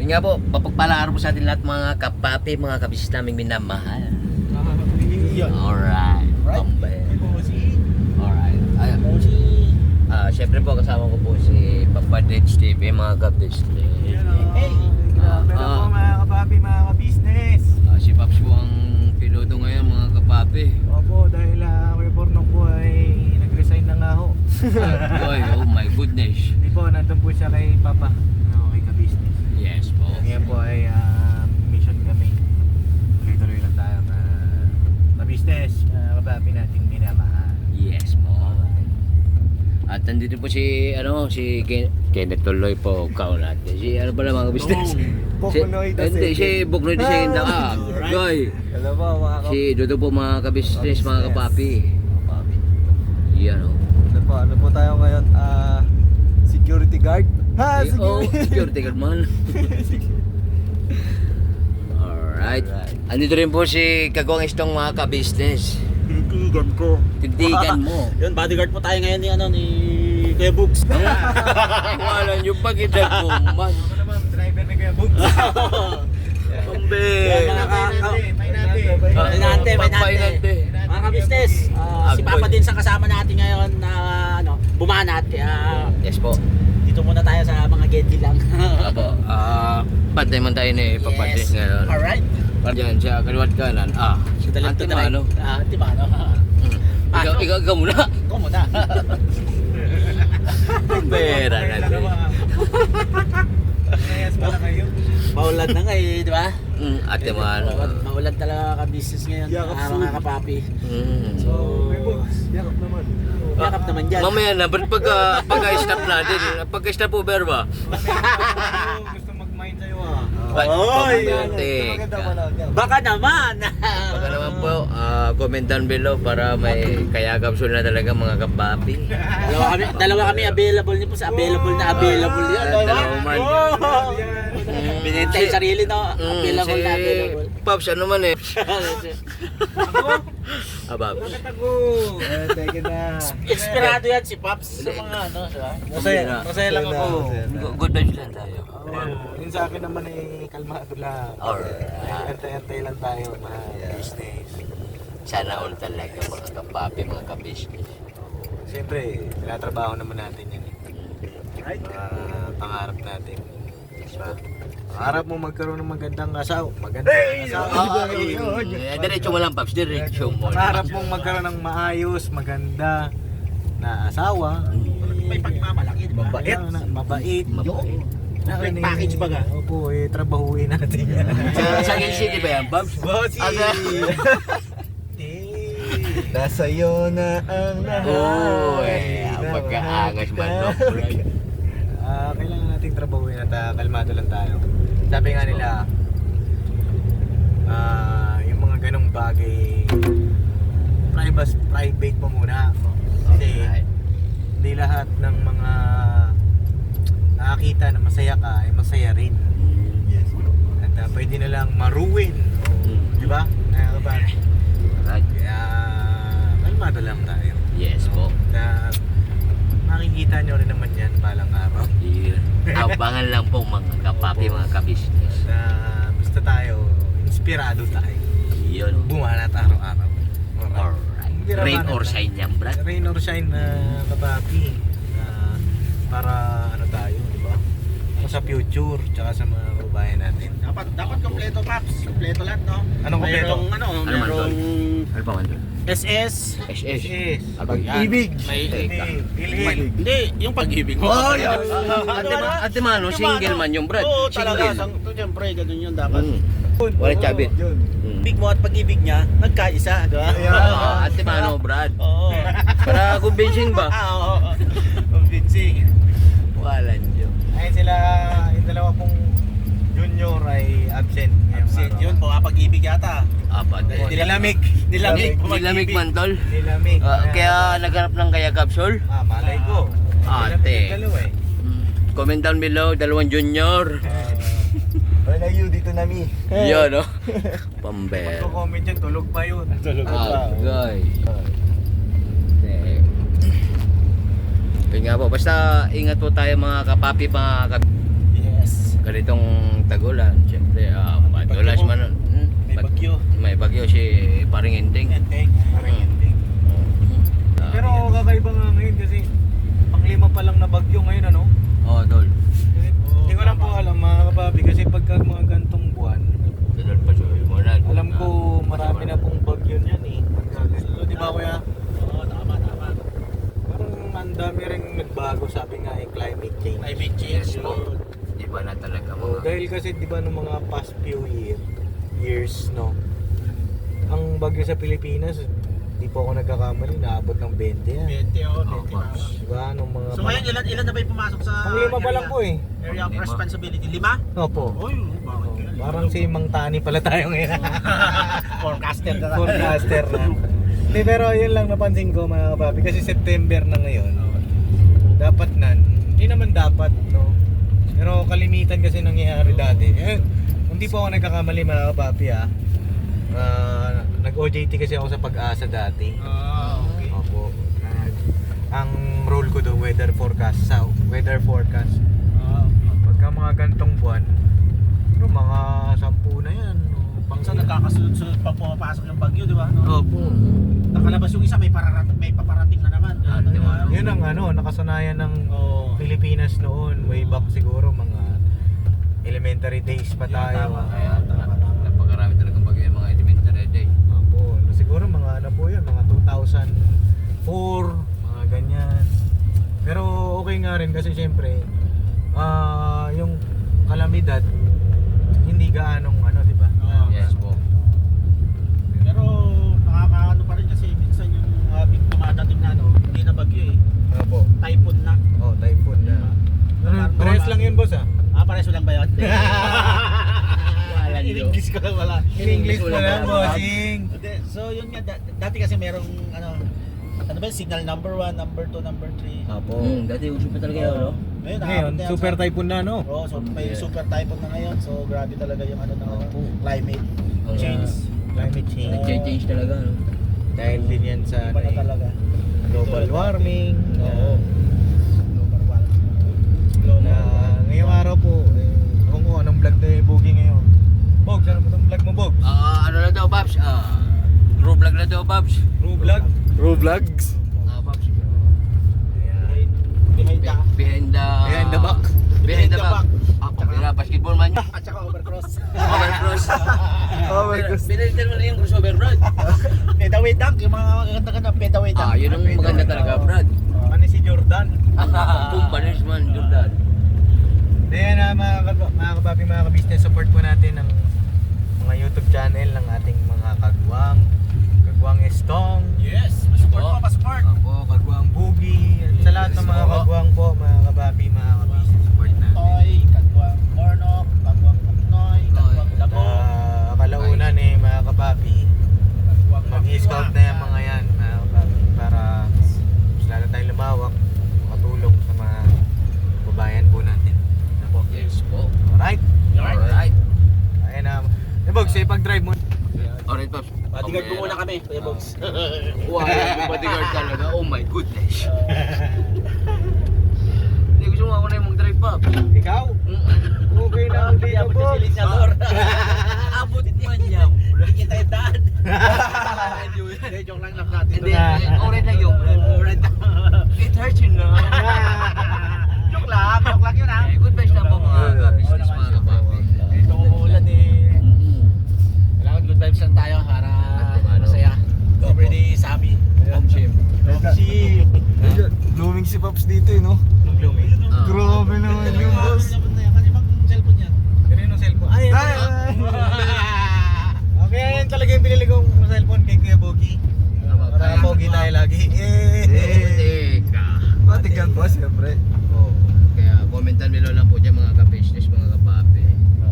Yun nga po, mapagpalang araw po sa atin lahat mga kapapi, mga kabis naming minamahal. Alright. Alright. Siyempre po kasama ko po si Papa Deds TV, mga kabis. Hey! Grabe na po mga kapapi, mga ka-business. Si Paps po ang piloto ngayon, mga kapapi. Opo, dahil Kuya Bornok po ay nag-resign na nga ho. Oh my goodness. Hindi po, nandun po siya kay Papa. Okay, ka-business. Yes po. Ngayon po ay mission kami. Tuloy-tuloy lang tayo na business, mga kapapi nating minamahal. Yes po. At nandito po si Kenneth Tuloy po kaulat. Si ano pala mga business? Buknoy the Hindi, si Buknoy the second ka. Goy. Hello po mga Si Dodo po mga ka-business, mga kapapi. Yan o. Ano po tayo ngayon? Security guard? Ha, Security guard man. Alright. Andito rin po si Kagong Istong mga ka-business. Tindigan ko. Tindigan mo. Yun, bodyguard po tayo ngayon ni Kuya Bugs. Wala nyo pa kita po man. Ako naman, driver ni Kuya Bugs. Pambe. Painante. Mga ka-business, si Papa din sa kasama natin ngayon na bumanat. Kaya Yes po. dito muna tayo sa mga gedi lang. Apo. Pantay man tayo ni Papa Deds ngayon. Alright. Diyan siya, kaliwat kanan. Antimano. Antimano. Ikaw muna. Ikaw muna. Pera na din. Nayas pala kayo. Maulan na nga di ba? Antimano. Maulan talaga ka-business ngayon. Mga kapapi. So, Kuya Bugs, yakap naman. Yakap naman dyan. mamaya na, ba't pagka-stop natin? Pagka-stop over ba? Gusto mag-mind sa'yo Oy! Teka. Baka naman. Baka naman po, comment down below para may kayakapsul na talaga mga kapapi. Dalawa kami available niyo po sa available yan. Dalawa man. Binintay sarili no. Available na available. Pops, ano man eh. Pops. Teka na. Inspirado yan si Pops sa mga diba? Masaya lang ako. Good vibes lang tayo. Yun sa akin naman ay kalmado lang. Alright. Antay-antay lang tayo mga business. Sana all talaga mga kapapi, mga ka-business. Siyempre, tinatrabaho naman natin yan eh. Pangarap natin. Diba? Pangarap mo magkaroon ng magandang asawa. Diretso mo lang, Pops. Diretso mo. Pangarap mong magkaroon ng maayos, maganda na asawa. May pagmamalaki, di ba? Mabait. Complete package baga. Opo, trabahuin natin yan. Sa Quezon City ba yan, Pops? Bossy! Nasa iyo na ang lahat. Ang pagkaangas man, no? Kailangan nating trabahuin at kalmado lang tayo. Sabi nga nila, yung mga ganong bagay, private mo muna. Kasi hindi lahat ng mga nakakita na masaya ka ay masaya rin. Yes. At pwede na lang maruin. Di ba? Right. Kaya kalmado lang tayo. Yes po. Makikita nyo rin naman yan balang araw. Abangan lang po mga kapapi, mga ka-business. Basta tayo, inspirado tayo. Yun. Bumanat araw-araw. Alright. Rain or shine yan, Brad. Rain or shine na kapapi. Para ano tayo, di ba? Sa future, tsaka sa mga kababayan natin. Dapat kompleto, Pops. Kompleto lahat, no? Anong kompleto? Merong Ano pa man doon? SS. SS. Yes. Pag-ibig. May Pilhin. Hindi, yung pag-ibig mo. Ate Mano, single man yung Brad. Oo, talaga. Single. Siyempre, ganun yun dapat. Walang chabit. Pag-ibig mo at pag-ibig niya, nagkaisa, di ba? Ate Mano, Brad. Oo. Para convincing ba? Oo. Convincing. Walang Diyos. Ayun sila, yung dalawa pong junior ay absent. Absent yun po, pag-ibig yata. Apat. Nilamig. Nilamig man, tol. Nilamig. Kaya naghanap ng kaya capsule. Malay ko. Ate. Dalawa eh. Comment down below, dalawang junior. Wala yun, dito na mi. Yun, no? Pamber. Comment yan, tulog pa yun. Tulog Agay. Yun nga po, basta ingat po tayo mga kapapi, mga Yes. ganitong tagulan, siyempre, madulas bagyo po. man. May bagyo. May bagyo si paring ending. Parang ending. Pero kakaiba nga ngayon kasi panglima pa lang na bagyo ngayon ano. Oo, Dol. Hindi ko lang po alam mga kapapi kasi pagka mga gantong buwan, Dol pa mo na. alam ko marami na pong bagyo niyan eh. So, di ba kuya? Oo, tama. Parang ang dami rin nagbago sabi nga eh, climate change. Climate change. Yes po. Di ba na talaga Oh, mga... dahil kasi di ba nung mga past few years no, ang bagyo sa Pilipinas, di po ako nagkakamali, naabot ng 20 yan. 20 o, 20 na. Pops. Diba? Nung mga... So ngayon, ilan na ba yung pumasok sa Ang lima pa lang po eh. area of Lima. responsibility? 5? Opo. Uy, bakit Oh, kaya? parang si Mang Tani pala tayo ngayon. Forecaster na. Forecaster na. Hindi, pero yun lang napansin ko mga kapapi. Kasi September na ngayon. Dapat na. Hindi naman dapat, no? Pero kalimitan kasi nangyayari dati. Hindi po ako nagkakamali mga kapapi nag-OJT kasi ako sa Pag-asa dati. Okay. Opo. Ang role ko doon, weather forecast. Weather forecast. Pagka mga gantong buwan, pero mga 10 na yan. Pangsa nagkakasunod-sunod pa pumapasok yung bagyo, di ba? No? Opo. Nakalabas yung isa, may paparating na naman. Di ba? Yun ang nakasanayan ng Oo. Pilipinas noon, way back siguro mga elementary days pa tayo. Kaya napakarami talagang bagyo yung mga elementary day. Opo. Siguro mga ano po yun, mga 2004, mga ganyan. Pero okay nga rin kasi syempre, yung kalamidad, hindi gaanong di ba? Yes po. Pero nakakaano pa rin kasi minsan yung dumadating na hindi na bagyo eh. Opo. Typhoon na. Oh, typhoon na. Parehas lang yun, boss Pareso lang ba yun? Wala In English ko lang wala. In English mo lang, bossing. Hindi, so yun nga, dati kasi merong ano ba yun, signal number 1, number 2, number 3. Opo. Dati uso pa talaga yun, no? Ngayon, Ngayon, super typhoon na, no? Oo, so may Yeah. super typhoon na ngayon. So grabe talaga yung Opo. climate Ang change. Climate change. Nag-change talaga, no? Dahil din yan sa Iba na talaga. global warming. Oo. Na ngayong araw po, kung anong vlog na yung Bogie ngayon. Bogs, ano mo itong vlog mo, Bogs? Ano na daw, Babs? True vlog na daw, Babs. True vlog? True Vlogs. Babs. Behind the Behind the back. Behind the back. Ako, pila, basketball man yun. at saka overcross. Overcross. Overcross. Pinalitan mo na yung crossover, Brad. Pedaway dunk, yung mga ganda-ganda pedaway dunk. Yun ang maganda talaga, Brad. Ano si Jordan? Pumpanis man, Jordan. Ayan mga kapapi, mga ka-business, support po natin ang mga YouTube channel ng ating mga kagwang Estong, Yes, pasupport po, pasupport. po, kagwang Boogie, at sa lahat ng mga kagwang po, mga kapapi, mga ka-business, support natin. Toy, kagwang Mornok, kagwang Kapnoy, kagwang Dabo, Kalaunan mga kapapi, kagwang mag-i-scout na yung mga yan mga kapapi, para mas lalo tayong lumawak, makatulong sa mga babayan po natin. Ano po? Yes po. Alright? Alright. Ayan na. Bogs, pag-drive mo. Alright, Babs. Bodyguard mo muna kami, Kuya Bogs. Wow, yung bodyguard talaga. Oh my goodness. Hindi gusto mo ako na yung mag-drive, Babs. Ikaw? Okay na ako dito, Abot Bogs. si Linyador. Abot man yan. Hindi kita yung daan. Hindi, joke lang natin. Hindi, alright na yun. Alright na. It hurts you na. Joke lang yun ha. Good vibes lang po mga business, mga kapapi. Ito umuulan eh. Kailangan good vibes lang tayo para masaya. Everyday sabi. Home gym. Si... Blooming si Pops dito no? Blooming. Grabe naman yung boss. Kasi bang cellphone yan? Ganun yung cellphone. Ay, okay, yan talaga yung binili kong cellphone kay Kuya Bogie. Para pogi tayo lagi. Teka. Patigan po siyempre. Kaya commentan below lang po dyan mga ka-business, mga kapapi.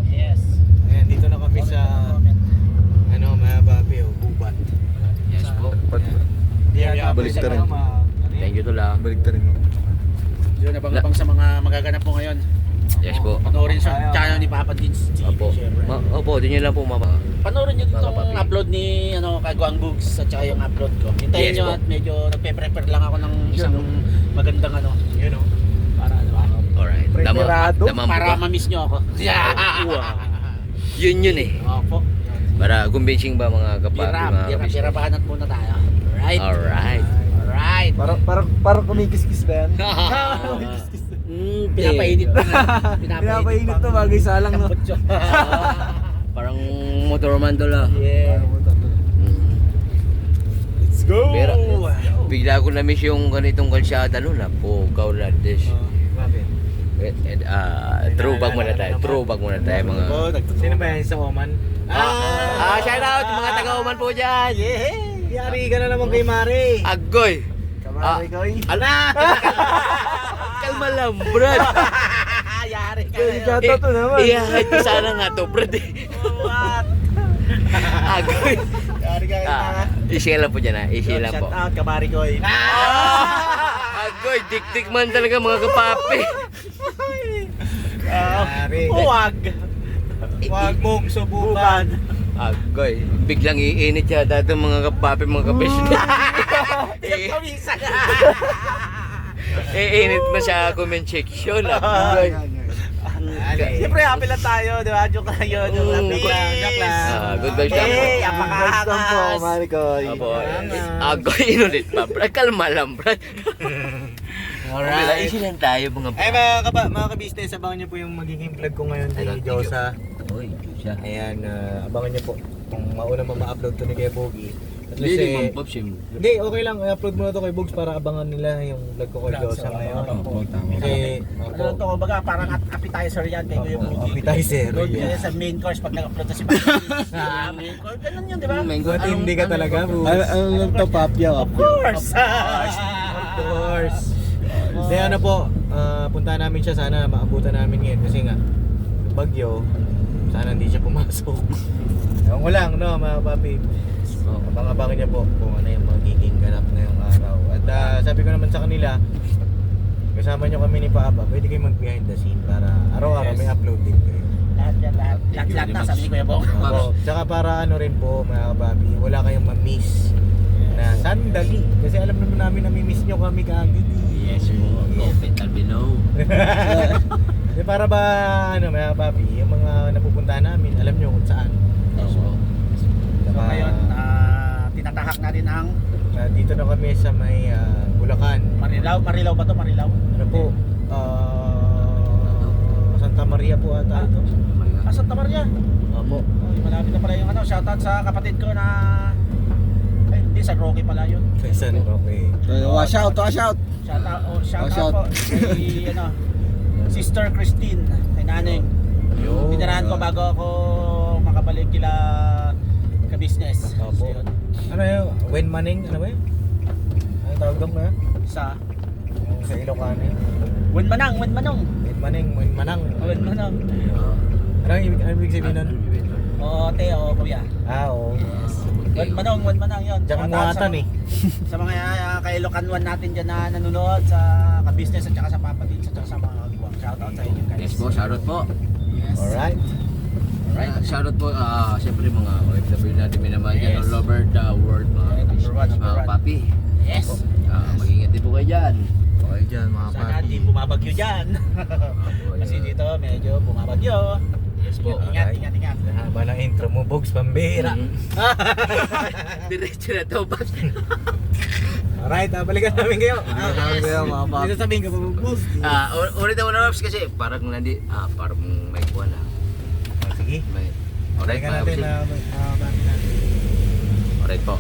Yes. Ayan, dito na kami sa mga papi, Bubat. Yes po. Balik ta rin. Thank you to lang. Balik ta rin mo. Yun, abang-abang sa mga magaganap po ngayon. Yes po. Panoorin sa channel ni Papa Dins TV, Opo. syempre. Opo, din nyo lang po mama. Panoorin nyo Mga itong papi. upload ni Kagwang Books at saka yung upload ko. Hintayin Yes nyo po. at medyo nagpe-prepare lang ako ng isang magandang Yun o. para ano. Alright. Preparado. Para ma-miss nyo ako. Yun eh. Opo. Para convincing ba mga kapapi, mga Bira banat muna tayo. Alright. Alright. Alright. Parang kumikis-kis ba yan? Pinapainit pa. Pinapainit to, bagay salang no. Parang motorman to la. Yeah. Let's go! Pero bigla ko na-miss yung ganitong kalsada noon. Pugaw na this. Bakit? Throwback muna tayo. Throwback muna tayo mga... Sino ba yan sa Oman? Shout out mga taga-Oman po dyan. Yari ka na naman kay Mare. Agoy. Kamari ko eh. Ala! Kalma lang, Brad. Yari ka. Delikado to naman. Ihahit ko sana nga to, Brad. What? Agoy. Yari ka kay Mare. I-share lang po dyan ha. I-share lang po. Shout out, Kabari Koy. Agoy, dik-dik man talaga mga kapapi. Yari. Huwag. Huwag mong subukan. Agoy, biglang iinit yata itong mga kapapi, mga kabisnes. Pawisa na. Iinit na sa comment section. Agoy. Siyempre, happy lang tayo. Di ba? Joke lang yun. Joke lang. Good vibes lang po. Hey, ang Welcome po, makaangas. Kamari ko. Apo, agoy, inulit pa, Brad. Kalma lang, Brad. Alright. Easy lang tayo, mga Ay mga ka-business, abangan niyo po yung magiging vlog ko ngayon Ay, ni Josa. Uy, siya. Ayan, abangan niyo po kung mauna mo ma-upload to ni Kuya Bogie. At Hindi, least, di Ma'am Pops yung... Hindi, okay lang. I-upload muna to kay Bogs para abangan nila yung vlog ko kay Josa ngayon. Kasi, Ano to, baga parang appetizer yan kay Kuya Budi. appetizer. Doon yun sa main course pag nag-upload na si Papi. Main course, ganun yun, di ba? Matindi ka talaga, Bogs. Ano lang to, papya? Of course! Of course. Hindi, ano po, puntahan namin siya. Sana maabutan namin ngayon. Kasi nga, yung bagyo, sana hindi siya pumasok. Ewan ko lang, no, mga papi. Abang-abangan niya po kung ano yung magiging ganap na yung araw. At sabi ko naman sa kanila, kasama niyo kami ni Papa, pwede kayo mag-behind the scene para araw-araw may upload din kayo. Lahat yan, lahat na sabi ni Kuya Bong. Opo. Tsaka para ano rin po mga kapapi, wala kayong ma-miss na sandali. Kasi alam naman namin na mi-miss nyo kami kaagad. Yes po, comment down below. Para ba ano mga kapapi, yung mga napupuntahan namin, alam nyo kung saan. Yes po. So ngayon, tinatahak natin ang Dito na kami sa may Bulacan. Marilao. Marilao ba to? Marilao? Ano po? Santa Maria po ata ito. Santa Maria. Opo. Oh, malapit na pala yung ano. Shoutout sa kapatid ko na... Ay, hindi. Sa Rocky pala yun. Kaysan, okay. Wash out, wash out. Shoutout po. Kay, ano, Sister Christine. Kay Naneng. Pinarahan ko bago ako makabalik kila ka-business. Opo. So, yun. Ano yun? When Manning? Ano ba yun? Ano tawag doon na? Sa Yung sa Ilocano yun. Wen Manang. When Manning, When Manang. Wen Manang. Ano ang ibig sabihin nun? Oo, te, oo, kuya. Oo. Wen Manang yun. Diyan Shoutout kumuhatan eh. Sa mga kailokanuan natin dyan na nanonood sa ka-business at saka sa papadins at saka sa mga kagawang. Shoutout sa inyo guys. Yes po, shoutout po. Yes. Alright. Shoutout po, siyempre mga OFW natin minamahal dyan all over the world, mga Yeah, number one, number mga one. papi. Yes. Mag-ingat din po kayo dyan. Okay dyan, mga Sana papi. di bumabagyo dyan. Kasi dito medyo bumabagyo. Yes po. Ingat. Haba ng intro mo, Bogs, pambira. Diretso na to, Bogs. Alright, balikan namin kayo. Sabi ko mga papi. Dito sabihin ka pa, Bogs. Ulit na muna, Bogs, kasi parang parang may kuha na. Sige. Alright, Balikan mga natin Bogs. na Alright po.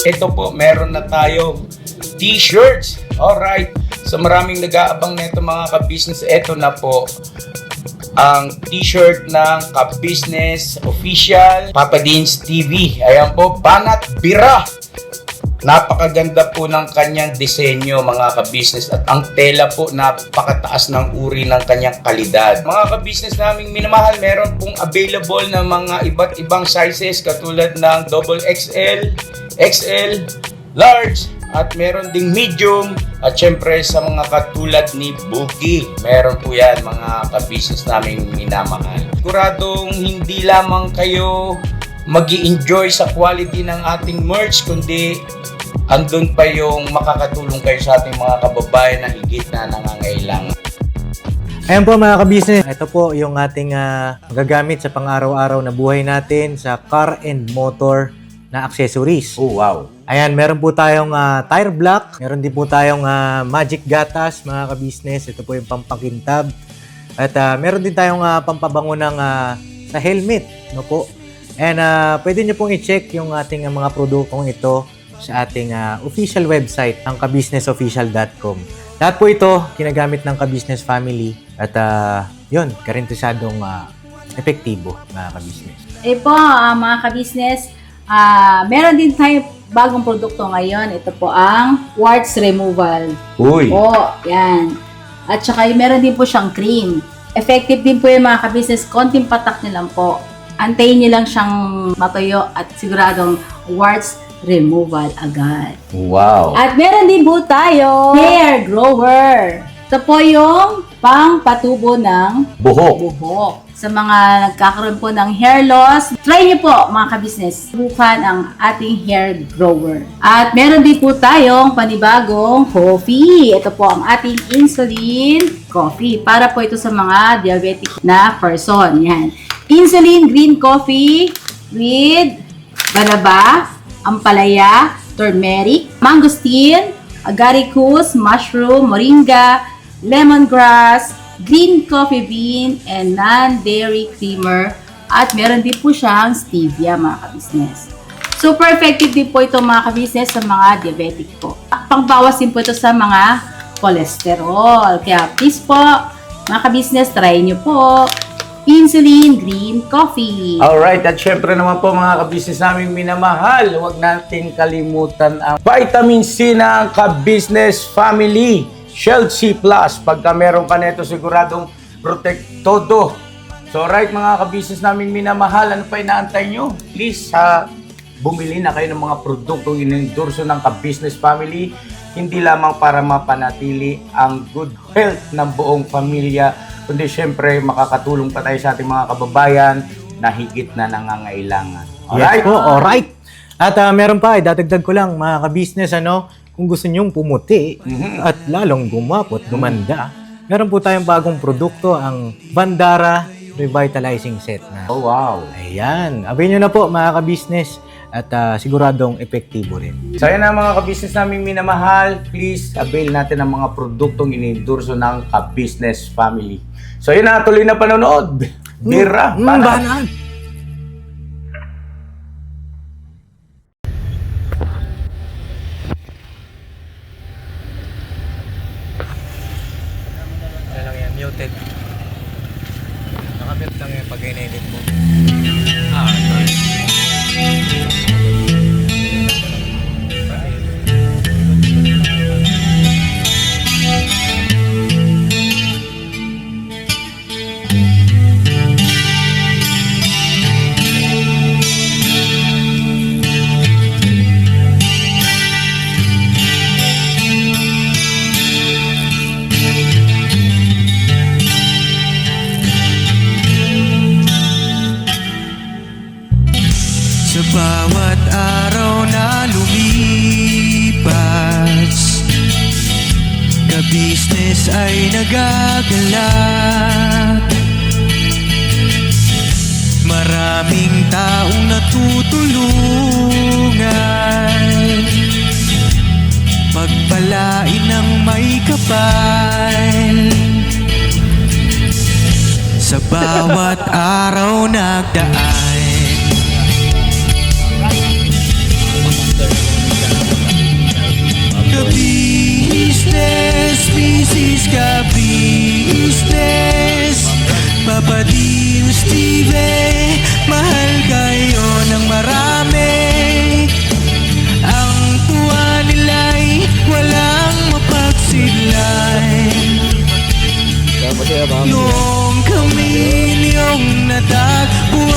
Ito po, meron na tayong t-shirts. Alright. So maraming nag-aabang nito mga ka-business. Ito na po ang t-shirt ng ka-business official Papa Deans TV. Ayan po, Banat Bira. Napakaganda po ng kanyang disenyo mga ka-business at ang tela po napakataas ng uri ng kanyang kalidad. Mga ka-business naming minamahal, meron pong available na mga iba't ibang sizes katulad ng XXL, XL, large, at meron ding medium, at syempre sa mga katulad ni Bookie, meron po yan mga ka-business naming minamahal. Siguradong hindi lamang kayo mag-i-enjoy sa quality ng ating merch, kundi andun pa yung makakatulong kayo sa ating mga kababayan na higit na nangangailangan. Ayan po mga ka-business, ito po yung ating magagamit sa pang-araw-araw na buhay natin sa car and motor na accessories. Oh, wow. Ayan, meron po tayong tire block, meron din po tayong magic gatas mga ka-business. Ito po yung pampakintab. At meron din tayong pampabango ng sa helmet, no po. And pwede nyo pong i-check yung ating mga produktong ito sa ating official website, ang kabusinessofficial.com. Lahat po ito ginagamit ng ka-business family at yun, karintisadong epektibo mga ka-business. Po, mga ka-business, meron din tayo bagong produkto ngayon. Ito po ang warts removal. Uy! Po, yan. At saka meron din po siyang cream. Effective din po yung mga ka-business. Konting patak nyo lang po. Antayin nyo lang siyang matuyo at siguradong warts removal agad. Wow! At meron din po tayo hair grower. Ito po yung pang-patubo ng buhok. Sa mga nagkakaroon po ng hair loss, try nyo po mga ka-business. Subukan ang ating hair grower. At meron din po tayong panibagong coffee. Ito po ang ating insulin coffee. Para po ito sa mga diabetic na person. Yan. Insulin green coffee with banaba, ampalaya, turmeric, mangosteen, agaricus, mushroom, moringa, lemongrass, green coffee bean, and non-dairy creamer. At meron din po siyang stevia mga ka-business. Super effective din po ito mga ka-business sa mga diabetic po. Pangbawas din po ito sa mga cholesterol. Kaya please po, mga ka-business, try nyo po. Insulin Green Coffee. Alright, at syempre naman po mga ka-business naming minamahal, huwag natin kalimutan ang vitamin C ng ka-business family, Shield C+. Pagka meron ka nito, siguradong protect todo. So alright mga ka-business naming minamahal, ano pa inaantay nyo? Please, bumili na kayo ng mga produktong inendorso ng ka-business family, hindi lamang para mapanatili ang good health ng buong pamilya, kundi syempre makakatulong pa tayo sa ating mga kababayan na higit na nangangailangan. Alright? Yes po, alright. At meron pa, dadagdag ko lang mga ka-business, kung gusto nyong pumuti at lalong gumapot, gumanda, meron po tayong bagong produkto, ang Bandara Revitalizing Set na. Oh, wow. Ayan, abay nyo na po mga ka-business at siguradong epektibo rin. So yun na mga ka-business naming minamahal, please avail natin ang mga produktong inendorso ng ka-business family. So yun na, tuloy na panonood. Bira, Banat! Lang yan, muted. Nakamute lang yan pag in-edit mo. Sa bawat araw na lumipas, ka-business ay nagagalak. Maraming taong natutulungan, pagpalain ng may kapal. Sa bawat araw nagdaan, ka-business, business ka-business, Papa Dean, Steve, mahal kayo ng marami. Ang tuwa nila'y walang mapagsilay. Noong kami niyong natagpuan,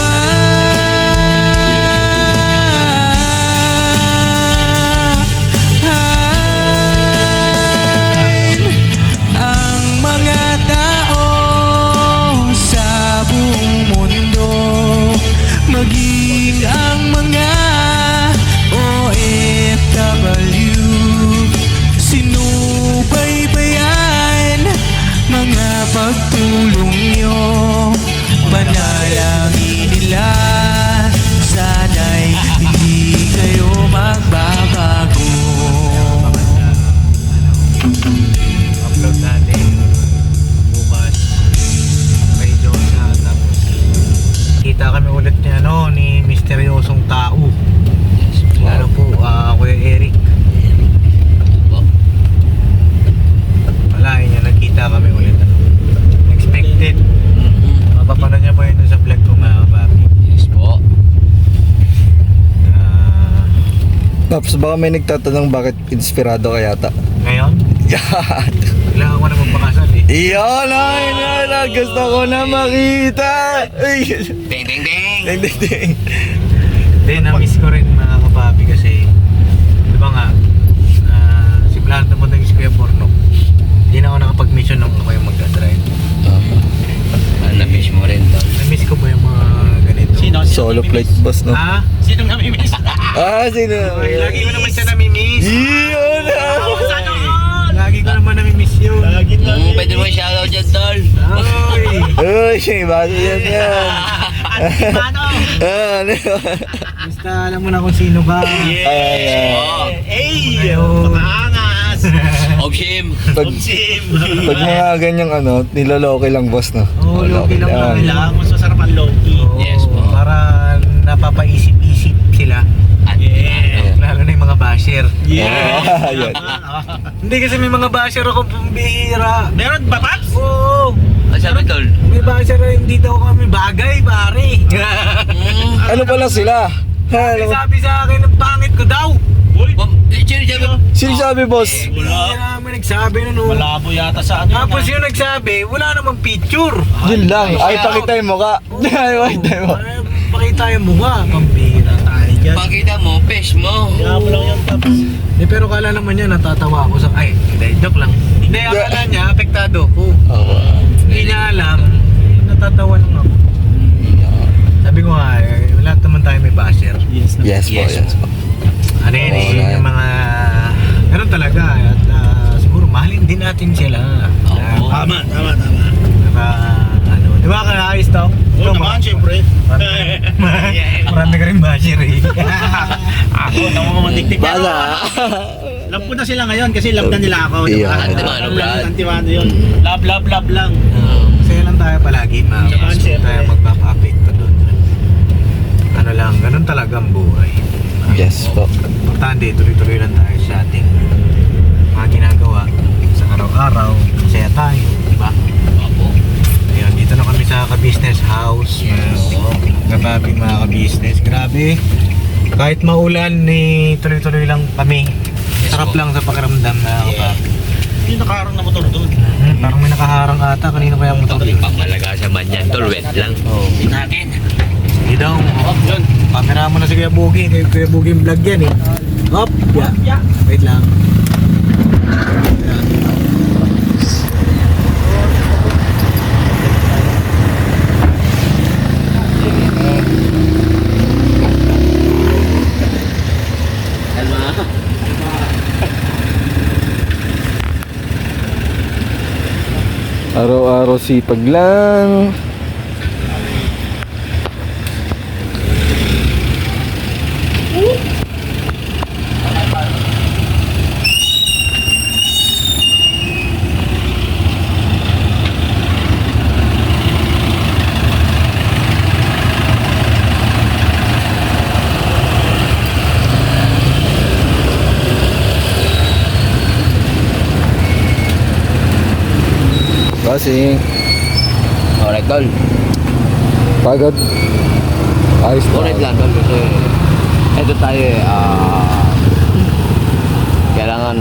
mga pagtulong nyo. Panalangin nila, sana'y hindi kayo magbabago. Upload natin bukas kay Jonah, tapos kita kami ulit ni ni misteryosong tao. Lalo po Kuya Eric. Wala niya, nagkita kami ulit expected. Mapapanood niya po yun sa vlog ko mga papi. Yes po. Paps, baka may nagtatanong bakit inspirado ka yata. Ngayon Yan! kailangan ko na magpakasal Iyon! Ay, gusto ko na makita! Ay! Ding ding ding. Ding, ding, ding. Then na-miss ko rin mga kapapi kasi di ba nga simulahan na punta yung Kuya Bornok, hindi na ako nakapag-mission nung ako yung magdadrive. Na-miss mo rin tol. Na-miss ko ba yung mga ganito? Solo flight boss, no? Ha? Sino namimiss? Sino? Ay, lagi ko naman siya namimiss. Iyon! Sana all! Lagi ko naman namimiss yun. Pwede mo shoutout dyan tol. Ay, Uy, basta yan yan. Ano? Ano? basta alam mo na kung sino ka. Pakaangas! Obshim. Pag mga ganyang niloloke lang boss, no? Oo, loki lang lang. Kailangan mas masarap ang Loki. Yes po. Para napapaisip-isip sila. Lalo na yung mga basher. Yan. Hindi kasi may mga basher ako pambihira. Meron ba, Paps? Oo. Ang sabi tol. May basher na hindi daw kami bagay, pare. Ano pala sila? May sabi sa akin, ang pangit ko daw. Sino sabi, boss? Hindi naman nagsabi nun. Malabo yata sa ano. Tapos yung nagsabi, wala namang picture. Yun lang. Ay, pakita yung mukha. Ay, pakita yung mukha. Ay, pakita yung mukha, pambihira tayo dyan. Pakita mo, face mo. Kaya mo lang yung Paps. Pero kala naman niya, natatawa ako sa... Ay, hindi, joke lang. Hindi, akala niya, apektado ko. Hindi niya alam, natatawa lang ako. Sabi ko nga, lahat naman tayo may basher. Yes po, yes po. Ano yun eh, Alright. yung mga... Ganun talaga. At siguro mahalin din natin sila. Tama. Di ba ayos daw? Oo naman, syempre. Marami ka rin basher eh. Ako, tama mo mandiktik. Bala. Love ko na sila ngayon kasi love na nila ako. Yeah. Antimano, Brad. Antimano yun. Love lang. Masaya lang tayo palagi, ma'am. Yes, Huwag syempre. tayo magpapa-apekto doon. Ano lang, ganun talaga ang buhay. Yes po. Importante, tuloy-tuloy lang tayo sa ating mga ginagawa sa araw-araw. Masaya tayo, di ba? Ayun, dito na kami sa ka-business house. Grabe mga ka-business. Grabe. Kahit maulan, tuloy-tuloy lang kami. Sarap lang sa pakiramdam na kapapi. Hindi nakaharang na motor doon. Parang may nakaharang ata. Kanino kaya motor? Pagmalagasan man yan tol, wet lang. Pinagin. Hindi daw. Yun. Camera mo na si Kuya Boogie. Kuya Boogie yung vlog yan eh. Hop! Yeah. Wait lang. Araw-araw sipag lang. Kasi Alright tol. pagod. Ayos na. Alright lang tol kasi ito tayo kailangan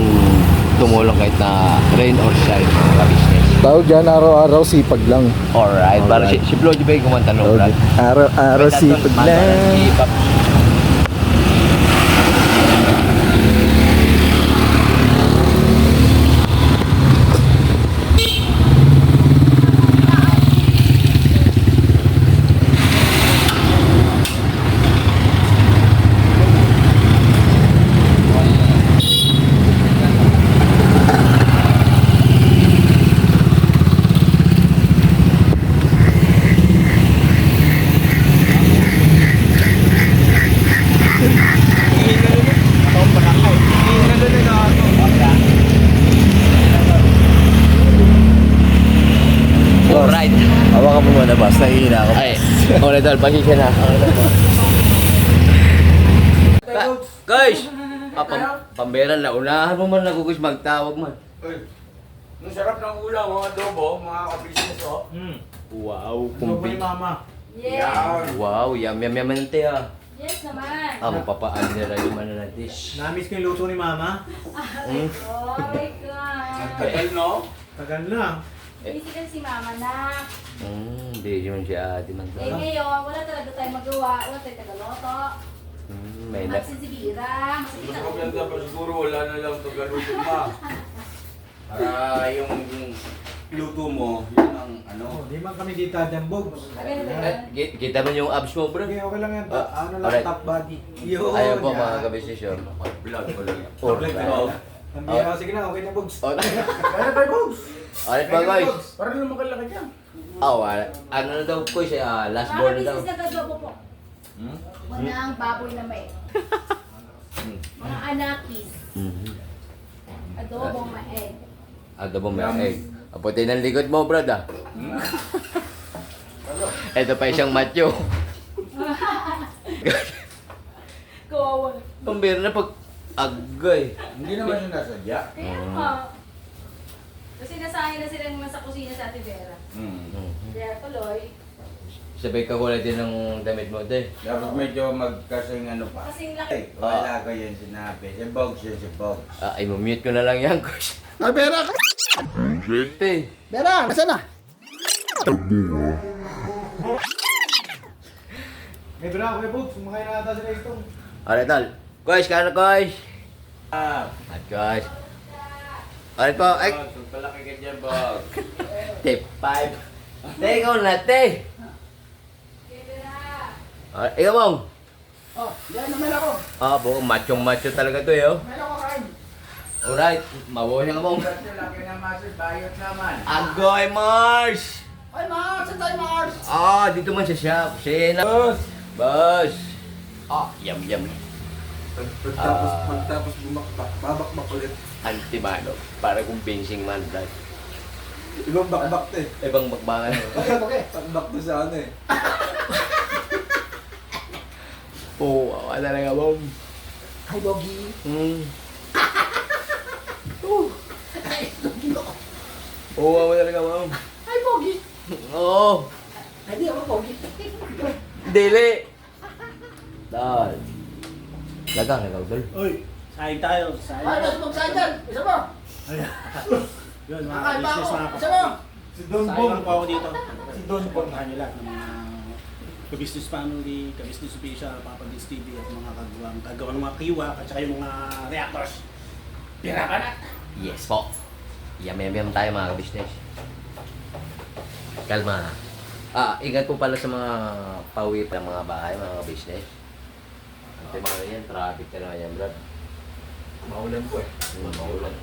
tumulong kahit na rain or shine sa business. Tawag dyan, araw-araw sipag lang. Alright, para Alright. si Bloody ba yung kumanta no, Brad? Araw-araw sipag lang. Si Paps. Alright. Hawakan mo muna, boss. Nahihina ako. Ay, ulit tol, pasensya na. Guys! Pamberan na, unahan mo man ako guys, magtawag man. Ang sarap ng ulam, mga adobo, mga ka-business, oh. Wow, Ano ba yung mama? Yes. Wow, yum nante ah. Yes naman. Mapapaan nila yung ano na dish. Namiss ko yung luto ni mama. Oh my God. Tagal, no? Tagal na. Busy kasi si mama na. Hindi yun siya ate man. Eh ngayon, wala talaga tayong magawa. Wala tayong tagaloto. May na... Magsisibira. Masakit Mas ang maganda pa siguro, wala na lang Tagalogin ma. Para yung luto mo, yun ang ano. Oh, di man kami dito dambog. Kita mo yung abs mo bro? Okay, okay lang yan. Ano lang, alright. top body. Yun. Ayaw po mga kabisnes yun. Vlog ko lang. Sige na, okay na, Bogs. Kaya tayo, Bogs! Alright mga guys. Para naman kalaki niya. Ano na daw ko siya, last born na daw. business na gadobo po. Mga ang baboy na may. Mga anakis. Adobong maeg. Adobo may egg. Aputi ng likod mo, brad ah. Ito pa isang macho. Kawawa. Pambira na pag agay. Hindi naman siya nasadya. Kaya nga. Kasi nasahin na silang nasa kusina sa Ate Vera. Kaya tuloy. Sabay ka wala din ng damit mo, te. Dapat medyo magkasing ano pa. Kasing laki. Wala ko yun sinabi. Si Bogs yun, si Bogs. Ay, mute ko na lang yan, coach. Ay, Bera! Te. Bera! Nasaan na? May bra, okay, Bogs. Kumakain na ata sila itong. Alright, tol. Guys, kano guys? At guys. Alright po, ay. Palaki ka dyan, Bogs. Tip 5. Te, ikaw na, te. Ikaw mong. Yan naman ako. Buong machong-macho talaga to, yo. Meron ko kain. Alright, mabuhay na ka mong. Laki na masis, bayot naman. Agoy, Mars! Ay, Mars! Saan tayo, Mars? Dito man sa shop. Sina. Boss! Yum. Pagtapos bumakbak, babakbak ulit. Antibano. Para kung bensing man, dad. Ibang bakbak to eh. Ibang bakbakan. Okay. Bakbak to sa ano eh. Awa talaga, mong. Hi, Bogi. Awa talaga, mong. Hi, Bogi. Oo. Hindi ako, Bogi. Dili. Dal. Lagang, dal. Uy, saing tayo. Saing. Ay, nasa magsahin dyan. Isa mo. Yun, mga Kakain pa business, ako. mga Isa mo. Si Don Saing Bong. lang po ako dito. Si Don Bong. Samahan nyo lahat ng mga ka-business family, ka-business official, Papa Dins TV at mga kagawa ng mga kiwa at saka yung mga reactors. Pira ka na! Yes po. Yum tayo mga business. Kalma. Ingat po pala sa mga pauwi ng mga bahay, mga business. Ante mga yan, traffic na naman yan, brad. Maulan po eh. Maulan.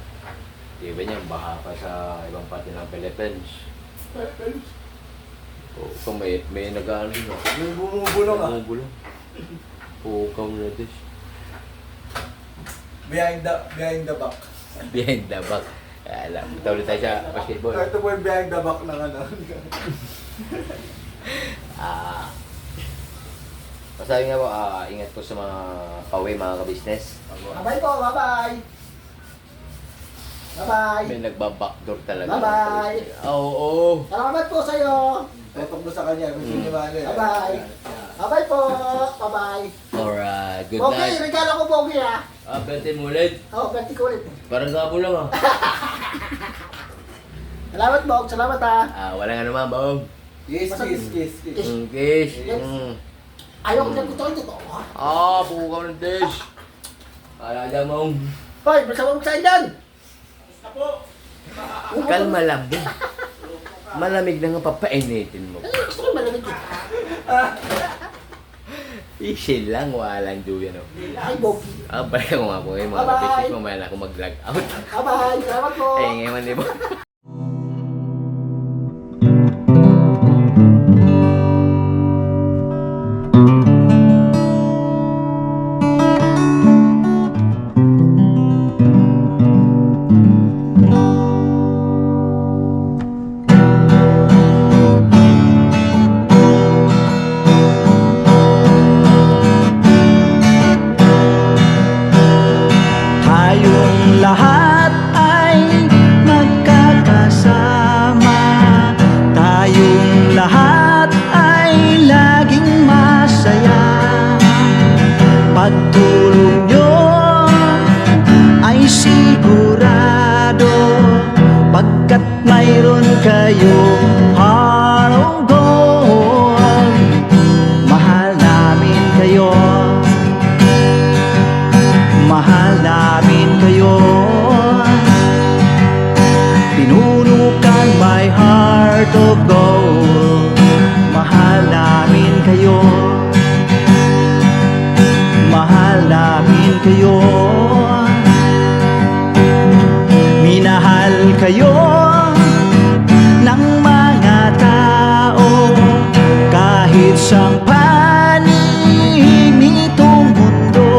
Diba niya, baka pa sa ibang parte ng Philippines. Kung may nag-ano yun. May bumubulong ah. Bumubulong. Pukaw na this. Behind the back. Behind the back. Alam, tawag tayo sa basketball. Ito po yung behind the back ng ano. Masabi nga po, ingat po sa mga pauwi, mga ka-business. Bye-bye po. Bye-bye. Bye-bye. May nagbabackdoor talaga. Bye-bye. Oo. Salamat po sa'yo. Tetok mo sa kanya. Gusto niya ba ano eh. Bye-bye. Bye-bye po. Bye-bye. Alright, good Bogi, night. regalo ko, Bogi, ha? Bente mo ulit. Oo, bati ko ulit. Parang gapo lang Salamat, Bog. Salamat, ha? Walang ano man, Bob. Kiss. Kiss. Yes. Ayaw ko lang gusto ito. Pukaw ng dish. Alala mo. Hoy, masama mo sa'yo dyan. Kalma lang, Bob. Malamig na nga papainitin mo. Gusto ko malamig ko. Easy lang, walang duyan. Ay, Bogi. Balik ko nga po mga Bye-bye. business mo, mamaya na ako mag-log out. Bye-bye. Salamat po. Ngayon, di ba? kayo, heart of gold. Mahal namin kayo, mahal namin kayo. Pinunukan my heart of gold. Mahal namin kayo, mahal namin kayo. Minahal kayo ng mga tao kahit sang panig nitong mundo,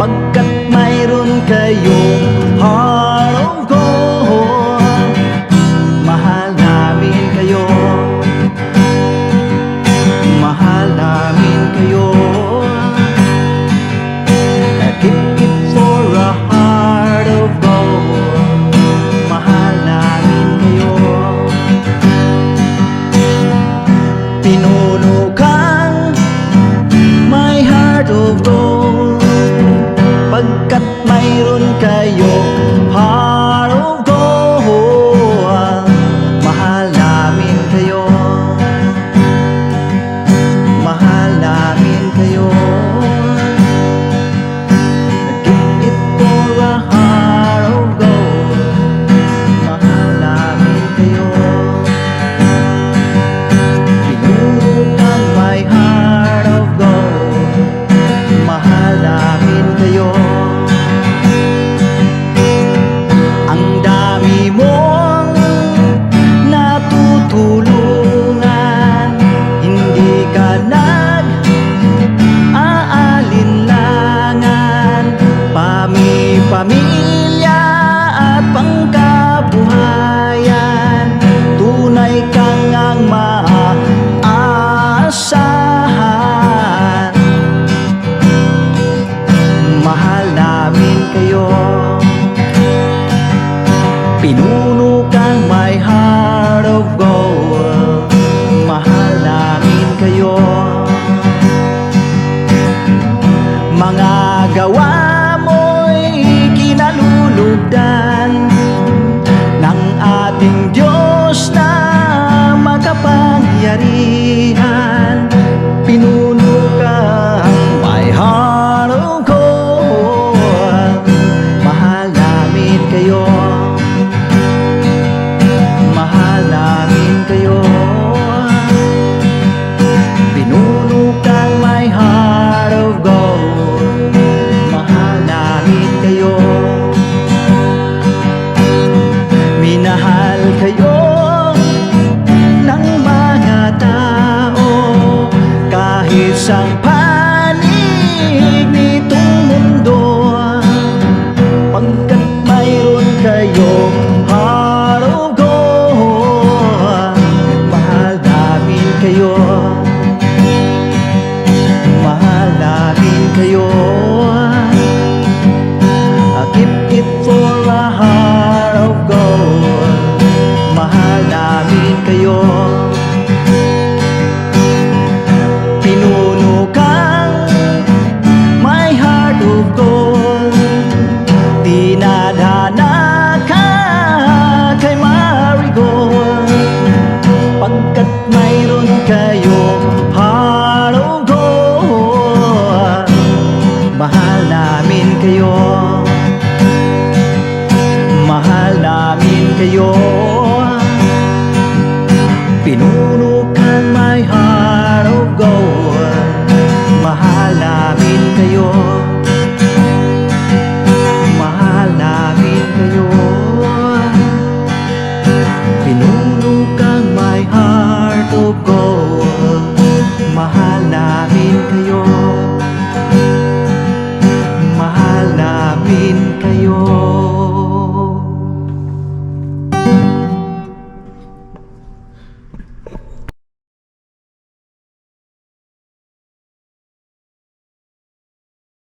pagkat mayroon kayong heart of gold. Mahal namin kayo, mahal namin kayo. Keep it for a heart of gold. Mahal namin kayo. Pinunukan my heart of gold, pagkat mayroon kayo heart of gold. Mahal namin kayo, mahal namin kayo. Keep it for a heart of gold. Mahal namin kayo. Pinunukan my heart of gold. Mahal namin kayo. Ang dami mong natutulungan, hindi ka nag-aalinlangan. Pamilya at pangkabuhayan, tunay kang ang maaasahan. Mahal namin kayo. Pinuno